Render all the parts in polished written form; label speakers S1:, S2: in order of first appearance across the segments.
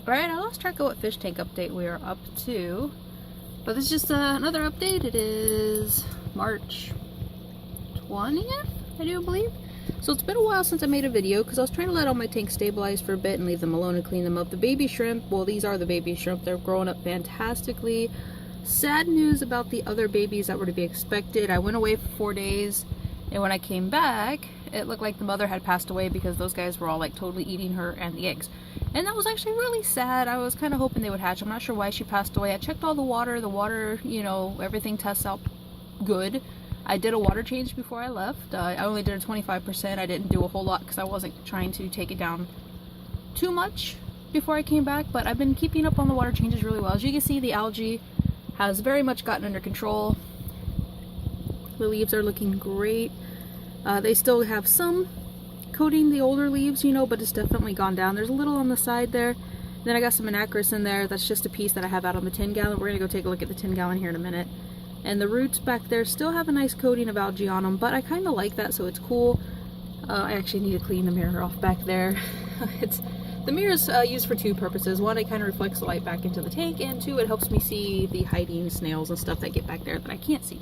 S1: Alright, I lost track of what fish tank update we are up to. But this is just another update. It is March 20th, I do believe. So it's been a while since I made a video because I was trying to let all my tanks stabilize for a bit and leave them alone and clean them up. The baby shrimp, well, these are the baby shrimp. They're growing up fantastically. Sad news about the other babies that were to be expected. I went away for 4 days, and when I came back, it looked like the mother had passed away because those guys were all like totally eating her and the eggs. And that was actually really sad. I was kind of hoping they would hatch. I'm not sure why she passed away. I checked all the water, you know, everything tests out good. I did a water change before I left. I only did a 25%. I didn't do a whole lot because I wasn't trying to take it down too much before I came back, but I've been keeping up on the water changes really well. As you can see, the algae has very much gotten under control. The leaves are looking great. They still have some coating, the older leaves, you know, but it's definitely gone down. There's a little on the side there. Then I got some anacris in there. That's just a piece that I have out on the 10-gallon. We're gonna go take a look at the 10-gallon here in a minute. And the roots back there still have a nice coating of algae on them, but I kind of like that, so it's cool. I actually need to clean the mirror off back there. The mirror is used for two purposes. One, it kind of reflects the light back into the tank, and two, it helps me see the hiding snails and stuff that get back there that I can't see.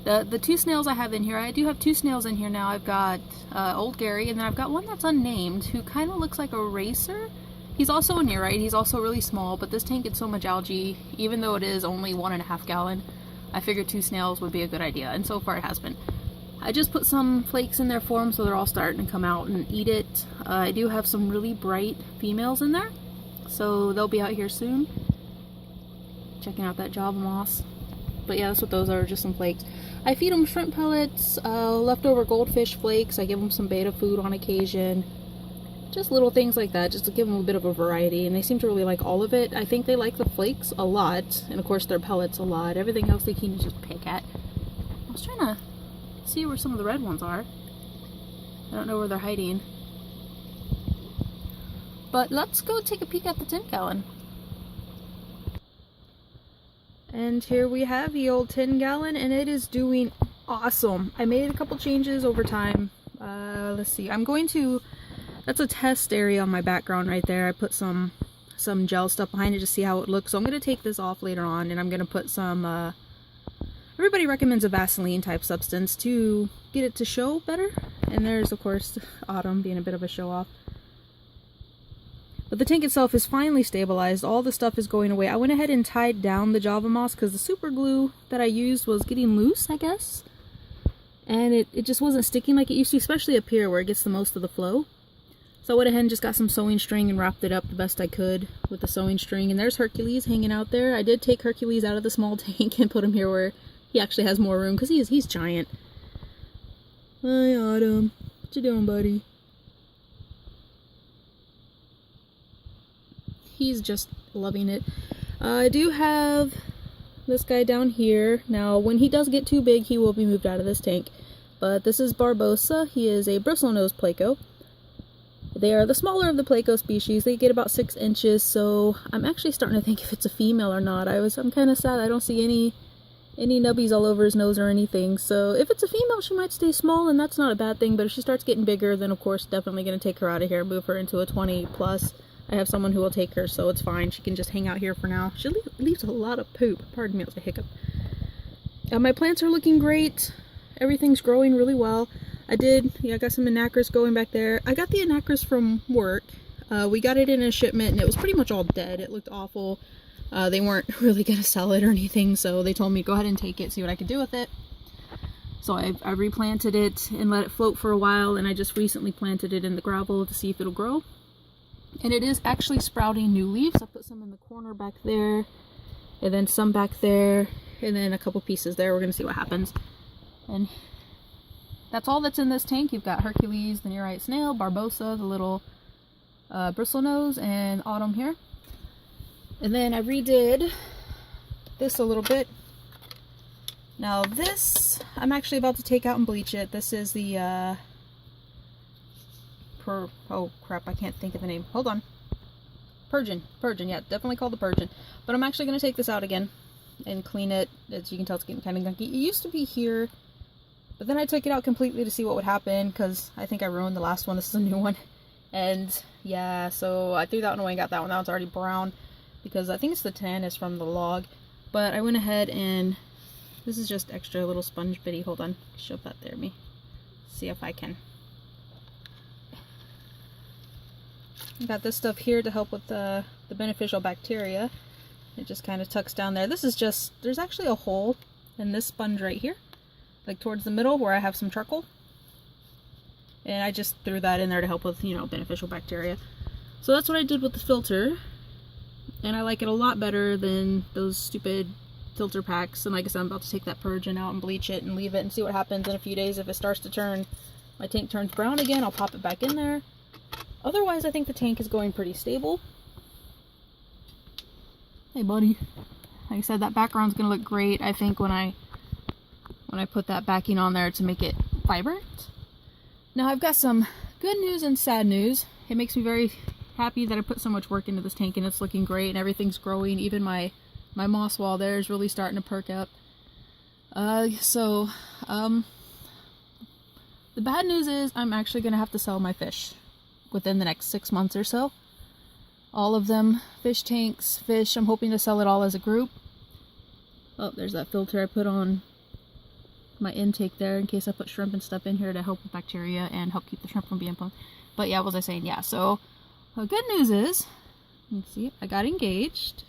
S1: The two snails I have in here, I do have two snails in here now. I've got Old Gary, and then I've got one that's unnamed who kind of looks like a racer. He's also a nearite. He's also really small, but this tank gets so much algae, even though it is only 1.5 gallon, I figured two snails would be a good idea, and so far it has been. I just put some flakes in there for them so they're all starting to come out and eat it. I do have some really bright females in there, so they'll be out here soon. Checking out that Java moss. But yeah, that's what those are, just some flakes. I feed them shrimp pellets, leftover goldfish flakes. I give them some betta food on occasion. Just little things like that, just to give them a bit of a variety. And they seem to really like all of it. I think they like the flakes a lot, and of course their pellets a lot. Everything else they can just pick at. I was trying to see where some of the red ones are. I don't know where they're hiding. But let's go take a peek at the 10-gallon. And here we have the old 10-gallon, and it is doing awesome. I made a couple changes over time. Let's see. I'm going to... That's a test area on my background right there. I put some gel stuff behind it to see how it looks. So I'm going to take this off later on, and I'm going to put some... everybody recommends a Vaseline type substance to get it to show better. And there's, of course, Autumn being a bit of a show-off. But the tank itself is finally stabilized. All the stuff is going away. I went ahead and tied down the Java moss because the super glue that I used was getting loose, I guess. And it just wasn't sticking like it used to, especially up here where it gets the most of the flow. So I went ahead and just got some sewing string and wrapped it up the best I could with the sewing string. And there's Hercules hanging out there. I did take Hercules out of the small tank and put him here where he actually has more room because he's giant. Hi, Autumn. What you doing, buddy? He's just loving it. I do have this guy down here. Now, when he does get too big, he will be moved out of this tank. But this is Barbosa. He is a bristlenose placo. They are the smaller of the placo species. They get about 6 inches, so I'm actually starting to think if it's a female or not. I'm kind of sad. I don't see any nubbies all over his nose or anything. So if it's a female, she might stay small, and that's not a bad thing. But if she starts getting bigger, then of course definitely going to take her out of here and move her into a 20 plus. I have someone who will take her, so it's fine. She can just hang out here for now. She leaves a lot of poop. Pardon me, it was a hiccup. My plants are looking great. Everything's growing really well. I got some anacris going back there. I got the anacris from work. We got it in a shipment, and it was pretty much all dead. It looked awful. They weren't really going to sell it or anything, so they told me go ahead and take it, see what I could do with it. So I replanted it and let it float for a while, and I just recently planted it in the gravel to see if it'll grow. And it is actually sprouting new leaves. I put some in the corner back there, and then some back there, and then a couple pieces there. We're going to see what happens. And that's all that's in this tank. You've got Hercules, the nearite snail, Barbosa, the little bristlenose, and Autumn here. And then I redid this a little bit. Now this, I'm actually about to take out and bleach it. This is the... oh crap, I can't think of the name. Hold on. Purgeon, yeah, definitely called the Purgeon. But I'm actually going to take this out again and clean it. As you can tell, it's getting kind of gunky. It used to be here, but then I took it out completely to see what would happen because I think I ruined the last one. This is a new one. And yeah, so I threw that one away and got that one. That one's already brown because I think it's the tan is from the log. But I went ahead and this is just extra little sponge bitty. Hold on, shove that there me. See if I can. I got this stuff here to help with the beneficial bacteria. It just kind of tucks down there. This is just, there's actually a hole in this sponge right here, like towards the middle where I have some charcoal. And I just threw that in there to help with, you know, beneficial bacteria. So that's what I did with the filter. And I like it a lot better than those stupid filter packs. And like I said, I'm about to take that Purgeon out and bleach it and leave it and see what happens in a few days. If it starts to turn, my tank turns brown again, I'll pop it back in there. Otherwise, I think the tank is going pretty stable. Hey, buddy. Like I said, that background's gonna look great, I think, when I put that backing on there to make it vibrant. Now, I've got some good news and sad news. It makes me very happy that I put so much work into this tank and it's looking great and everything's growing. Even my moss wall there is really starting to perk up. The bad news is I'm actually gonna have to sell my fish within the next 6 months or so. All of them, fish tanks, fish, I'm hoping to sell it all as a group. Oh, there's that filter I put on my intake there in case I put shrimp and stuff in here to help with bacteria and help keep the shrimp from being blown. But yeah, what was I saying? Yeah, so the good news is, let's see, I got engaged.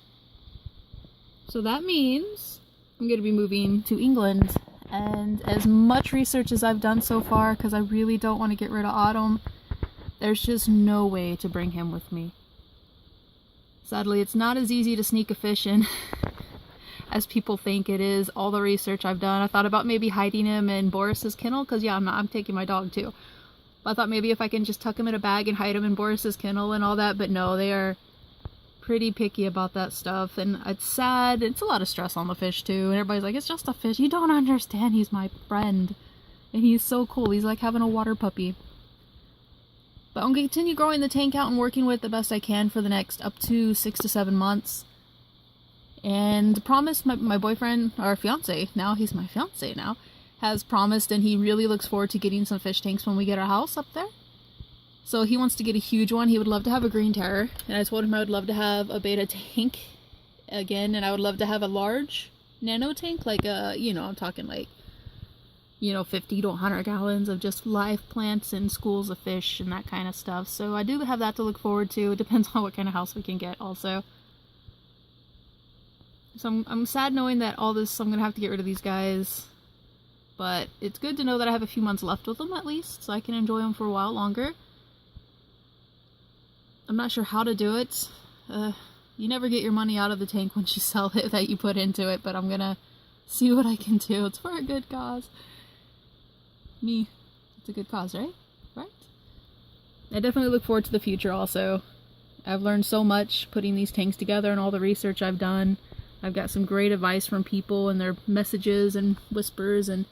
S1: So that means I'm going to be moving to England. And as much research as I've done so far, because I really don't want to get rid of Autumn, there's just no way to bring him with me. Sadly, it's not as easy to sneak a fish in as people think it is. All the research I've done, I thought about maybe hiding him in Boris's kennel, because yeah, I'm taking my dog too. But I thought maybe if I can just tuck him in a bag and hide him in Boris's kennel and all that, but no, they are pretty picky about that stuff, and it's sad. It's a lot of stress on the fish too, and everybody's like, it's just a fish. You don't understand, he's my friend, and he's so cool. He's like having a water puppy. But I'm going to continue growing the tank out and working with it the best I can for the next up to 6 to 7 months. And promised my boyfriend, or fiance, now he's my fiance now, has promised, and he really looks forward to getting some fish tanks when we get our house up there. So he wants to get a huge one. He would love to have a green terror, and I told him I would love to have a beta tank again, and I would love to have a large nano tank, like a, you know, I'm talking like, you know, 50 to 100 gallons of just live plants and schools of fish and that kind of stuff. So I do have that to look forward to. It depends on what kind of house we can get also. So I'm sad knowing that all this, I'm going to have to get rid of these guys. But it's good to know that I have a few months left with them at least, so I can enjoy them for a while longer. I'm not sure how to do it. You never get your money out of the tank once you sell it that you put into it, but I'm going to see what I can do. It's for a good cause. It's a good cause, right? Right? I definitely look forward to the future also. I've learned so much putting these tanks together and all the research I've done. I've got some great advice from people and their messages and whispers, and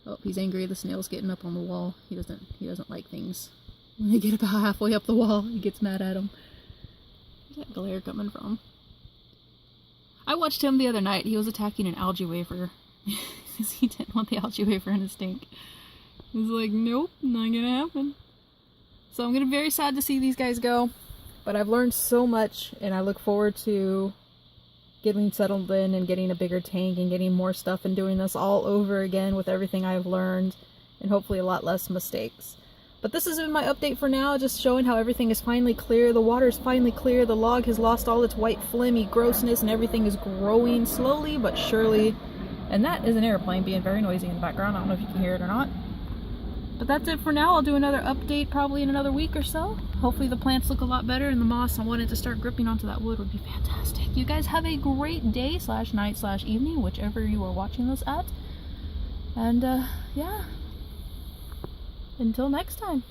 S1: oh, he's angry. The snail's getting up on the wall. He doesn't like things. When they get about halfway up the wall, he gets mad at him. Where's that glare coming from? I watched him the other night. He was attacking an algae wafer because he didn't want the algae wafer in his tank. He was like, nope, not gonna happen. So I'm gonna be very sad to see these guys go, but I've learned so much, and I look forward to getting settled in and getting a bigger tank and getting more stuff and doing this all over again with everything I've learned, and hopefully a lot less mistakes. But this has been my update for now, just showing how everything is finally clear. The water is finally clear. The log has lost all its white phlegmy grossness, and everything is growing slowly but surely. And that is an airplane being very noisy in the background. I don't know if you can hear it or not. But that's it for now. I'll do another update probably in another week or so. Hopefully the plants look a lot better, and the moss, I wanted to start gripping onto that wood, would be fantastic. You guys have a great day / night / evening, whichever you are watching this at. And yeah, until next time.